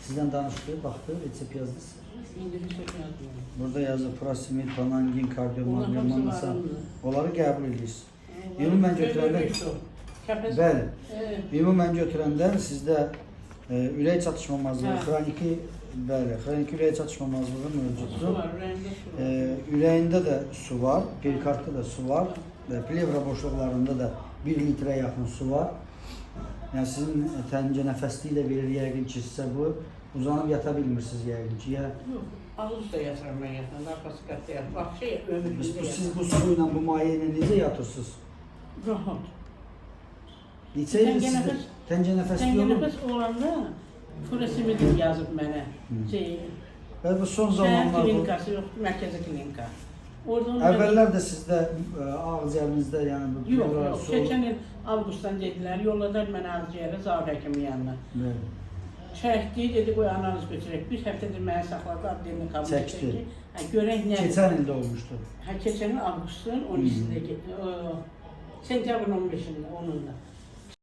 Sizden danıştı, baktı, reçep yazdınız. İndi reçep yazdım. Burada yazı prosimit, panangin, kardiyomagneum, Onların hepsi manasa. var onda. Onları qəbul edirsiniz. Ümumən götürəndə, Kəpəz. bəli, Evet. ümumən götürəndə sizdə ürək çatışmamazlığı, Hə. xroniki, bəli, xroniki ürək çatışmamazlığı Su mövcuddur. var, ürəyində su var. Ürəyində də su var, perikardda da su var, plevra boşluqlarında da 1 litrə yaxın su var. Yəni sizin təncə nəfəsliyi də verir yəqin ki, sizə bu uzanıb yata bilmirsiniz yəqin ki. Yox, ağız da yatıram mən yatan, arxası qatda yatır. Bax şey, ömrümdə Siz yatır. bu su ilə, bu maye ilə necə yatırsınız? Rahat. Neçə il sizdə təncə nəfəsliyi Təngə olur? nəfəs olanda Furasimidin yazıb mənə. Şey, Və bu son şəhər zamanlar bu klinikası yoxdur, mərkəzi klinika. Oradan əvvəllər də sizdə ağciyərinizdə yəni bu Yox, plevra yox. su Keçən il avqustdan dedilər, yolladılar mənə ağciyərə Zaur həkimin yanına. Bəli. Çəkdi, dedi qoy analiz götürək. Bir həftədir mənə saxladı, adını qəbul Çəkdi. etdi. Görək nə. Keçən ildə olmuşdu. Keçən il avqustun 12-sində, sentyabrın 15-də, 10-da.